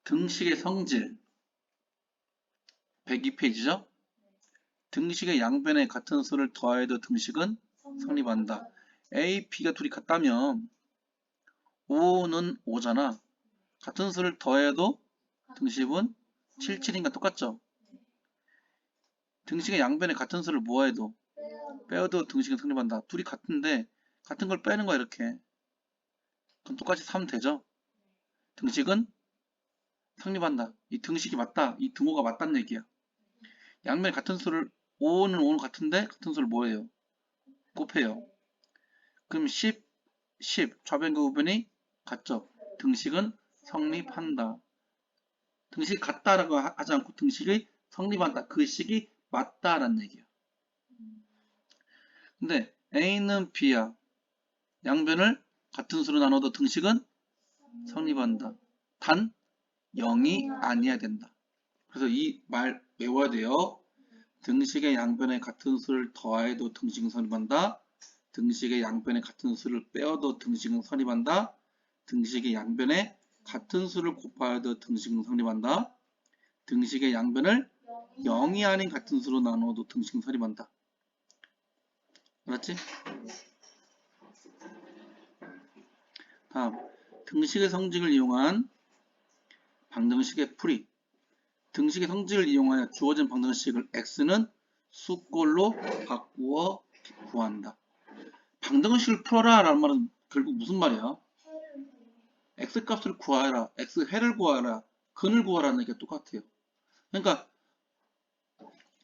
등식의 성질 102페이지죠? 등식의 양변에 같은 수를 더해도 등식은 성립한다. A, B가 둘이 같다면 5는 5잖아. 같은 수를 더해도 등식은 7, 7인가 똑같죠? 등식의 양변에 같은 수를 모아도 빼어도 등식은 성립한다. 둘이 같은데 같은 걸 빼는 거야 이렇게. 그럼 똑같이 3 되죠? 등식은 성립한다. 이 등식이 맞다. 이 등호가 맞다는 얘기야. 양면에 같은 수를 5는 5는 같은데 같은 수를 뭐예요? 곱해요. 그럼 10, 10 좌변과 우변이 같죠? 등식은 성립한다. 등식이 같다라고 하지 않고 등식이 성립한다. 그 식이 맞다라는 얘기야. 근데 A는 B야. 양변을 같은 수로 나눠도 등식은 성립한다. 단 0이 아니어야 된다. 그래서 이 말 외워야 돼요. 등식의 양변에 같은 수를 더해도 등식은 성립한다. 등식의 양변에 같은 수를 빼어도 등식은 성립한다. 등식의 양변에 같은 수를 곱하여도 등식은 성립한다. 등식의 양변을 0이 아닌 같은 수로 나누어도 등식은 성립한다. 알았지? 다음, 등식의 성질을 이용한 방정식의 풀이. 등식의 성질을 이용하여 주어진 방정식을 x는 수꼴로 바꾸어 구한다. 방정식을 풀어라 라는 말은 결국 무슨 말이야? x값을 구하라, x해를 구하라, 근을 구하라는 얘기가 똑같아요. 그러니까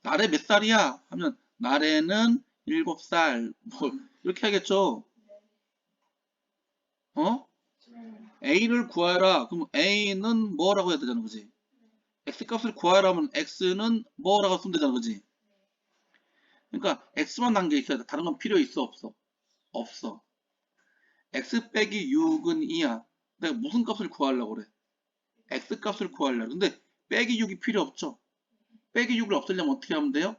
나래 몇 살이야? 하면 나래는 7살 뭐 이렇게 하겠죠. 어? a를 구하라. 그럼 a는 뭐라고 해야 되잖아, 그지? x값을 구하라 하면 x는 뭐라고 쓰면 되잖아, 그지? 그러니까 x만 남겨있어야 돼. 다른 건 필요 있어, 없어? 없어. x 빼기 6은 2야. 내가 무슨 값을 구하려고 그래? x값을 구하려고. 근데 빼기 6이 필요 없죠. 빼기 6을 없애려면 어떻게 하면 돼요?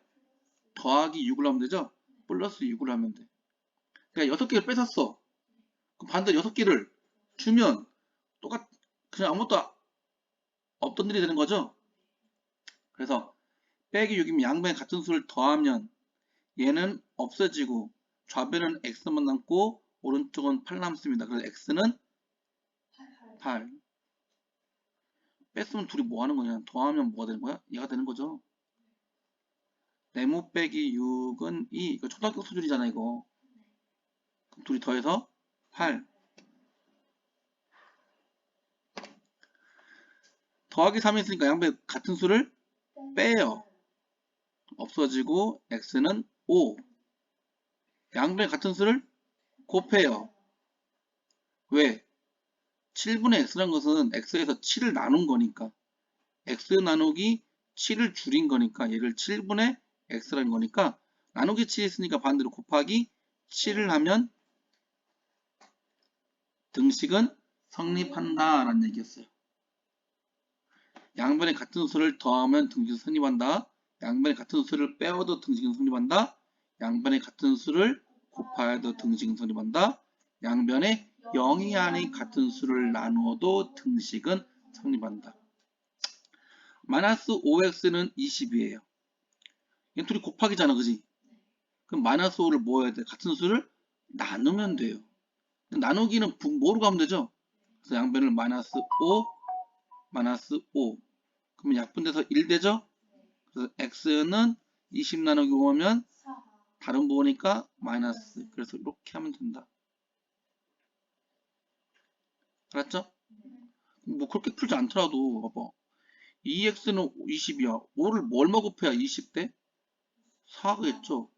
더하기 6을 하면 되죠? 플러스 6을 하면 돼. 그러니까 6개를 뺏었어. 그럼 반대로 6개를 주면 그냥 아무것도 없던 일이 되는 거죠? 그래서 빼기 6이면 양변에 같은 수를 더하면 얘는 없어지고 좌변은 x만 남고 오른쪽은 8 남습니다. 그래서 x는 8. 뺐으면 둘이 뭐 하는 거냐? 더하면 뭐가 되는 거야? 얘가 되는 거죠. 네모 빼기 6은 2. 이거 초등학교 수준이잖아, 이거. 그럼 둘이 더해서 8. 더하기 3이 있으니까 양변 같은 수를 빼요. 없어지고 x는 5. 양변 같은 수를 곱해요. 왜? 7분의 x라는 것은 x에서 7을 나눈 거니까 x 나누기 7을 줄인 거니까 얘를 7분의 x라는 거니까 나누기 7이 있으니까 반대로 곱하기 7을 하면 등식은 성립한다 라는 얘기였어요. 양변에 같은 수를 더하면 등식은 성립한다. 양변에 같은 수를 빼어도 등식은 성립한다. 양변에 같은 수를 곱하여도 등식은 성립한다. 양변에 0이 아닌 같은 수를 나누어도 등식은 성립한다. 마이너스 5x는 20이에요. 얘 둘이 곱하기잖아, 그지? 그럼 마이너스 5를 뭐 해야 돼? 같은 수를 나누면 돼요. 나누기는 뭐로 가면 되죠? 그래서 양변을 마이너스 5, 마이너스 5. 그러면 약분돼서 1 되죠? 그래서 x는 20 나누기 5하면 다른 부호니까 마이너스. 그래서 이렇게 하면 된다. 알았죠? 뭐 그렇게 풀지 않더라도 봐봐. 2x는 20이야. 5를 얼마 곱해야 20대? 4겠죠?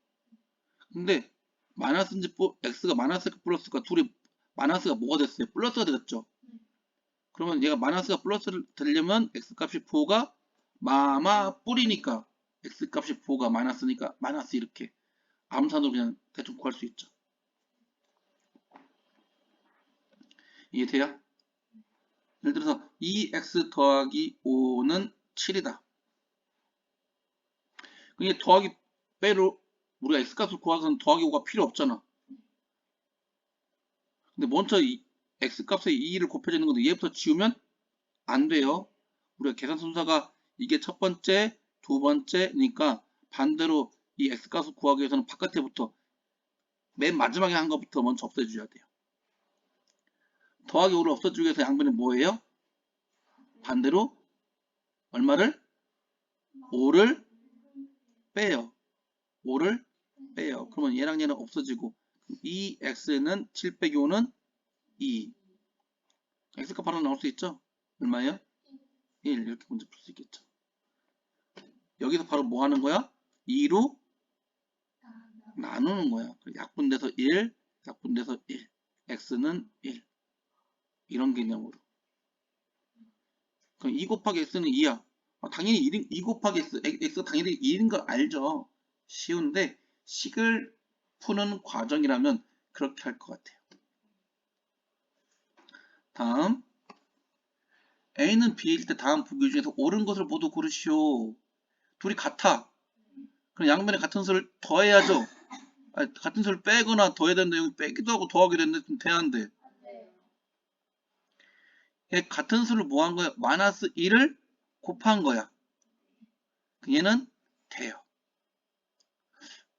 근데 마이너스인지 x가 마이너스가 플러스가 둘이 마이너스가 뭐가 됐어요? 플러스가 되겠죠? 그러면 얘가 마이너스가 플러스를 되려면 x값이 부호가 마마 뿌리니까 x값이 부호가 마이너스니까 마이너스 이렇게 암산으로 그냥 대충 구할 수 있죠. 이해돼요? 예를 들어서 2x 더하기 5는 7이다. 그게 더하기 빼로 우리가 x값을 구하고는 더하기 5가 필요 없잖아. 근데 먼저 x값에 2를 곱해주는 건데 얘부터 지우면 안 돼요. 우리가 계산 순서가 이게 첫 번째, 두 번째니까 반대로 이 x값을 구하기 위해서는 바깥에부터 맨 마지막에 한 것부터 먼저 없애줘야 돼요. 더하기 5를 없애주기 위해서 양변이 뭐예요? 반대로 얼마를? 5를 빼요. 5를 빼요. 그러면 얘랑 얘는 없어지고 2x는 7 빼기 5는 2. x값 바로 나올 수 있죠? 얼마예요? 1. 이렇게 문제 풀 수 있겠죠. 여기서 바로 뭐 하는 거야? 2로 나누는 거야. 약분돼서 1, 약분돼서 1. x는 1. 이런 개념으로. 그럼 2 곱하기 x는 2야. 당연히 2 곱하기 x 당연히 1인 거 알죠. 쉬운데 식을 푸는 과정이라면 그렇게 할 것 같아요. 다음 A는 B일 때 다음 부기 중에서 옳은 것을 모두 고르시오. 둘이 같아. 그럼 양변에 같은 수를 더해야죠. 아니, 같은 수를 빼거나 더해야 되는데 여기 빼기도 하고 더하기도 했는데 좀 돼야한데. 같은 수를 뭐 한 거야? 마이너스 1을 곱한 거야. 얘는 돼요.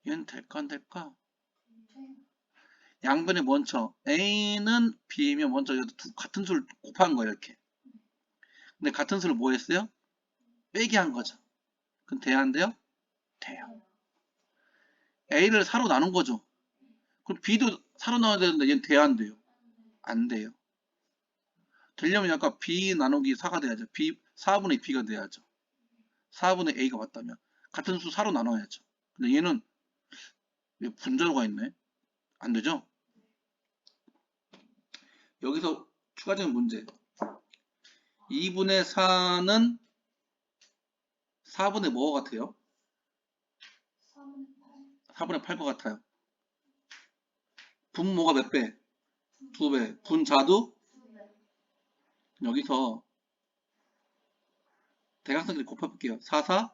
얘는 될까 안 될까? 양변에 먼저 A는 B이면 먼저 같은 수를 곱한 거예요. 이렇게. 근데 같은 수를 뭐 했어요? 빼기 한 거죠. 그럼 돼야 안 돼요? 돼요. A를 4로 나눈 거죠. 그럼 B도 4로 나눠야 되는데 얘는 돼야 안 돼요? 안 돼요. 되려면 약간 B 나누기 4가 돼야죠. 4분의 B가 돼야죠. 4분의 A가 맞다면. 같은 수 4로 나눠야죠. 근데 얘는 왜 분자로가 있네? 안 되죠? 여기서 추가적인 문제. 2분의 4는 4분의 뭐 같아요? 4분의 8것 같아요. 분모가 몇 배? 2배. 분자도? 여기서 대각선끼리 곱해볼게요. 4, 4,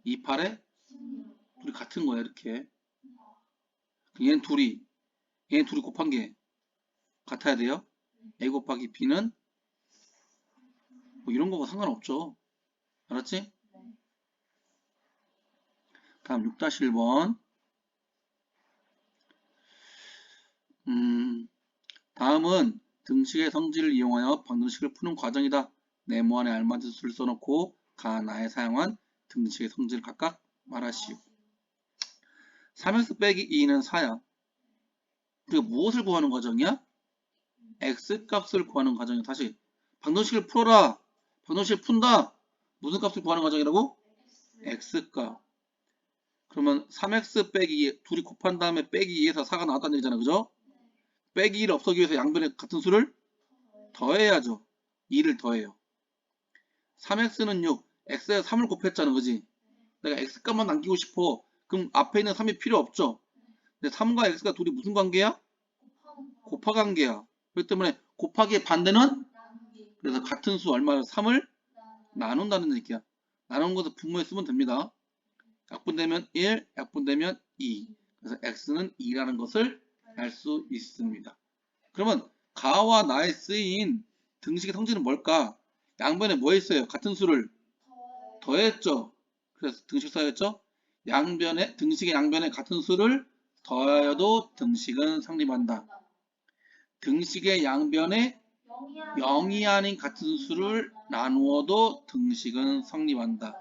2, 8에 둘이 같은 거야 이렇게. 얘는 둘이 곱한 게 같아야 돼요. A 곱하기 B는 뭐 이런 거가 상관없죠. 알았지? 다음 6-1번. 다음은 등식의 성질을 이용하여 방정식을 푸는 과정이다. 네모 안에 알맞은 수를 써놓고 가나에 사용한 등식의 성질을 각각 말하시오. 3x 빼기 2는 4야. 우리가 무엇을 구하는 과정이야? x값을 구하는 과정이야. 다시 방정식을 풀어라. 방정식을 푼다. 무슨 값을 구하는 과정이라고? x값. 그러면 3x 빼기 2, 둘이 곱한 다음에 빼기 2에서 4가 나왔다는 얘기잖아. 그죠? 빼기 1을 없애기 위해서 양변에 같은 수를 더해야죠. 2를 더해요. 3x는 6, x에 3을 곱했잖아. 그지? 내가 x값만 남기고 싶어. 그럼 앞에 있는 3이 필요 없죠. 근데 3과 x가 둘이 무슨 관계야? 곱하 관계야. 그렇기 때문에 곱하기의 반대는? 그래서 같은 수 얼마를 3을 나눈다는 얘기야. 나눈 것을 분모에 쓰면 됩니다. 약분되면 1, 약분되면 2. 그래서 x는 2라는 것을 알 수 있습니다. 그러면 가와 나에 쓰인 등식의 성질은 뭘까? 양변에 뭐 했어요? 같은 수를 더했죠. 그래서 등식 사였죠. 등식의 양변에 같은 수를 더하여도 등식은 성립한다. 등식의 양변에 0이 아닌 같은 수를 나누어도 등식은 성립한다.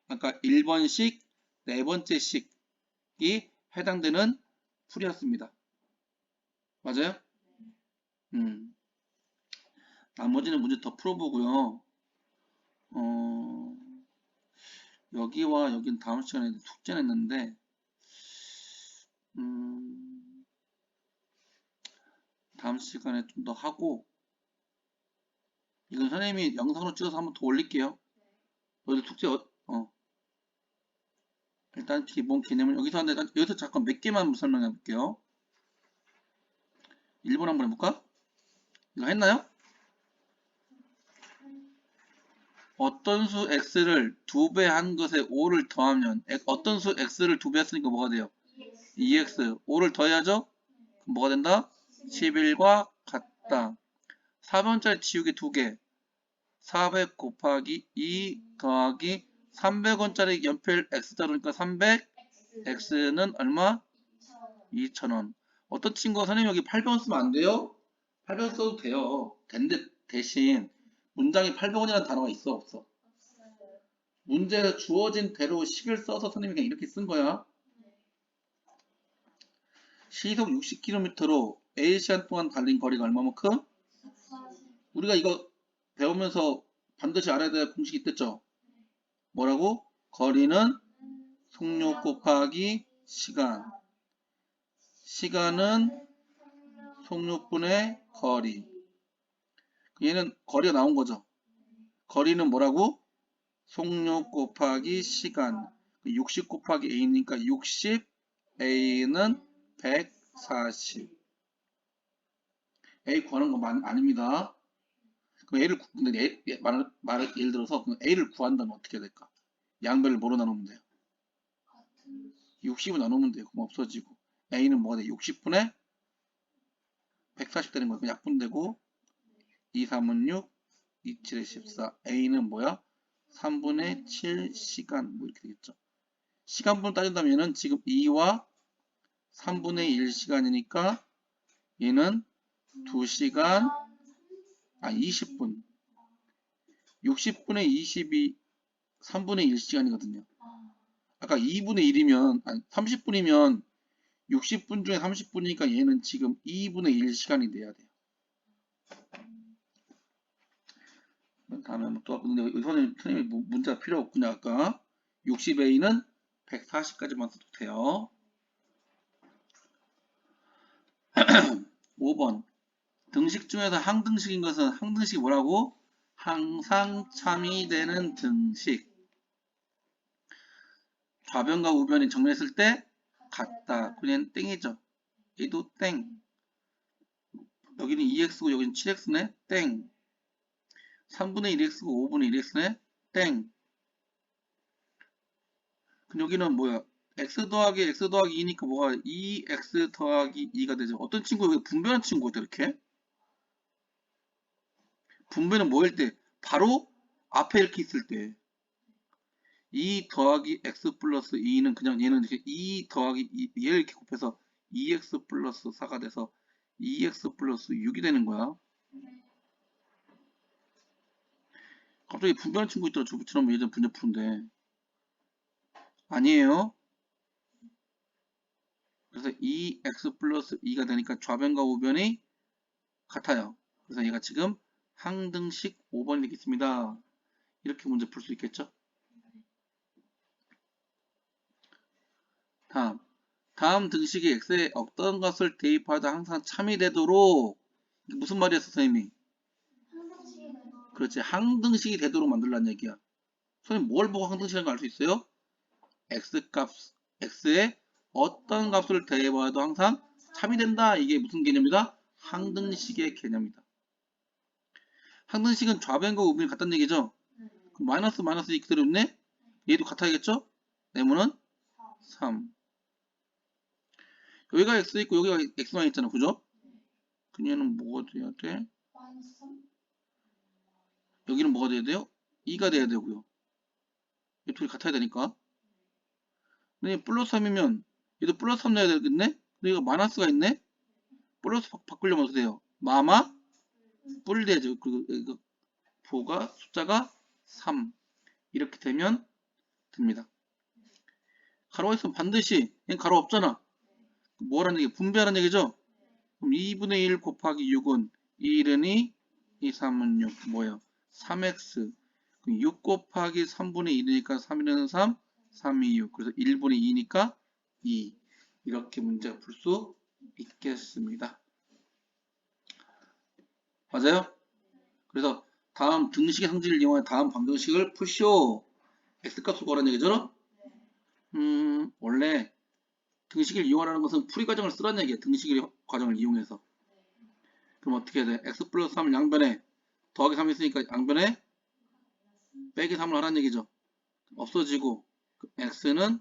아까 1번식, 네 번째 식이 해당되는 풀이었습니다. 맞아요? 나머지는 문제 더 풀어보고요. 여기와 여기는 다음 시간에 숙제를 했는데, 다음 시간에 좀 더 하고, 이건 선생님이 영상으로 찍어서 한번 더 올릴게요. 너희들 숙제, 일단 기본 개념을 여기서 하는데, 여기서 잠깐 몇 개만 설명해 볼게요. 1번 한번 해볼까? 이거 했나요? 어떤 수 x를 2배 한 것에 5를 더하면 어떤 수 x를 2배 했으니까 뭐가 돼요? 2x 5를 더해야죠? 그럼 뭐가 된다? 11과 같다. 4번짜리 지우개 2개 400 곱하기 2 더하기 300원짜리 연필 X자로니까 300 X는 얼마? 2,000원. 어떤 친구가 선생님 여기 800원 쓰면 안 돼요? 800원 써도 돼요. 근데 대신 문장에 800원이라는 단어가 있어 없어? 문제에서 주어진 대로 식을 써서 선생님이 그냥 이렇게 쓴 거야. 시속 60km로 A시간 동안 달린 거리가 얼마만큼? 우리가 이거 배우면서 반드시 알아야 될 공식이 있겠죠? 뭐라고? 거리는 속력 곱하기 시간. 시간은 속력분의 거리. 얘는 거리가 나온 거죠. 거리는 뭐라고? 속력 곱하기 시간. 60 곱하기 A니까 60, A는 140. A 구하는 거 아닙니다. 그럼 A를 근데 말을 예를 들어서 A를 구한다면 어떻게 해야 될까? 양변을 뭐로 나누면 돼요? 60을 나누면 돼요. 그럼 없어지고 A는 뭐가 돼? 60분의 140 되는 거야. 그럼 약분되고 2, 3은 6, 2, 7에 14. A는 뭐야? 3분의 7 시간 뭐 이렇게 되겠죠. 시간분을 따진다면 얘는 지금 2와 3분의 1 시간이니까 얘는 2시간 20분 60분의 22 3분의 1 시간이거든요. 아까 2분의 1이면 30분이면 60분 중에 30분이니까 얘는 지금 2분의 1 시간이 돼야 돼요. 다음에 또 근데 선생님이 문제가 필요 없군요. 아까 60A는 140까지만 써도 돼요. 5번 등식 중에서 항등식인 것은 항등식이 뭐라고? 항상 참이되는 등식. 좌변과 우변이 정리했을 때 같다. 그냥 땡이죠. 얘도 땡. 여기는 2x고 여기는 7x네. 땡. 3분의 1x고 5분의 1x네. 땡. 그럼 여기는 뭐야? x 더하기 x 더하기 2니까 뭐가 2x 더하기 2가 되죠. 어떤 친구 여기 분배한 친구가 이렇게? 분배는 뭐일 때? 바로 앞에 이렇게 있을 때 2 더하기 x 플러스 2는 그냥 얘는 이렇게 2 더하기 2, 얘를 이렇게 곱해서 2x 플러스 4가 돼서 2x 플러스 6이 되는 거야. 갑자기 분배하는 친구 있더라. 저처럼 예전 분배 푸는데 아니에요. 그래서 2x 플러스 2가 되니까 좌변과 우변이 같아요. 그래서 얘가 지금 항등식 5번이 되겠습니다. 이렇게 문제 풀 수 있겠죠? 다음 등식이 x에 어떤 것을 대입하다 항상 참이되도록 무슨 말이었어 선생님이? 그렇지 항등식이 되도록 만들라는 얘기야. 선생님 뭘 보고 항등식이라는 걸 알 수 있어요? x에 어떤 값을 대입하도 항상 참이 된다. 이게 무슨 개념이다? 항등식의 개념이다. 항등식은 좌변과 우변이 같다는 얘기죠? 그럼 마이너스 이 그대로 있네? 얘도 같아야겠죠? 네모는 3. 여기가 x 있고 여기가 x만 있잖아. 그죠? 그럼 얘는 뭐가 돼야 돼? 여기는 뭐가 돼야 돼요? 2가 돼야 되고요. 이 둘이 같아야 되니까. 근데 플러스 3이면 얘도 플러스 3 내야 되겠네? 근데 이거 마이너스가 있네? 플러스 바꾸려면 어떻게 돼요? 마마 뿔 돼야죠. 그리고 이거 보가 숫자가 3 이렇게 되면 됩니다. 가로가 있으면 반드시 얘는 가로 없잖아. 뭐라는 얘기? 분배하는 얘기죠? 그럼 2분의 1 곱하기 6은 1은 2, 2, 3은 6 뭐예요? 3x 6 곱하기 3분의 1이니까 3은 3, 3이 6 그래서 1분의 2니까 2 이렇게 문제 풀 수 있겠습니다. 맞아요? 그래서 다음 등식의 성질을 이용해 다음 방정식을 푸시오. x값을 구하라는 얘기죠? 원래 등식을 이용하라는 것은 풀이 과정을 쓰라는 얘기야. 등식의 과정을 이용해서. 그럼 어떻게 해야 돼? x 플러스 3을 양변에 더하기 3이 있으니까 양변에 빼기 3을 하라는 얘기죠. 없어지고 x는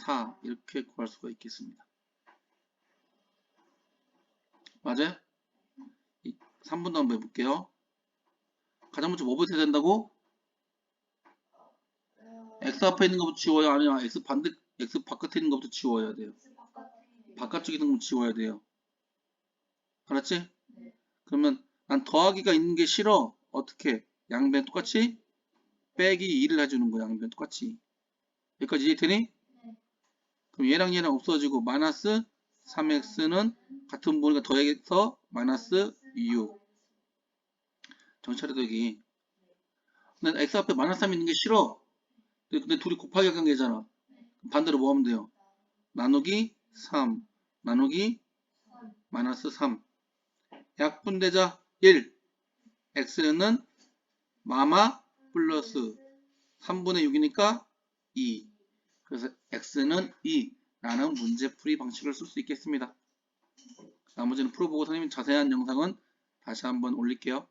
4 이렇게 구할 수가 있겠습니다. 맞아요? 3번도 한번 해볼게요. 가장 먼저 뭐 붙여야 된다고? x 앞에 있는 것부터 지워요? 아니면 x 바깥에 있는 것부터 지워야 돼요? 바깥쪽에 있는 거 지워야 돼요. 알았지? 그러면 난 더하기가 있는 게 싫어. 어떻게? 양변 똑같이? 빼기 2를 해주는 거야. 양변 똑같이. 여기까지 이해되니? 그럼 얘랑 얘랑 없어지고 마이너스 3x는 같은 부분이니까 더해서 마이너스 6. 정신 차려 여기. 근데 x 앞에 마이너스 3 있는 게 싫어. 근데 둘이 곱하기 한 관계잖아. 반대로 뭐 하면 돼요? 나누기 3 나누기 마이너스 3 약분되자 1 x는 마마 플러스 3분의 6이니까 2 그래서 x는 2 라는 문제풀이 방식을 쓸 수 있겠습니다. 나머지는 풀어보고 선생님 자세한 영상은 다시 한번 올릴게요.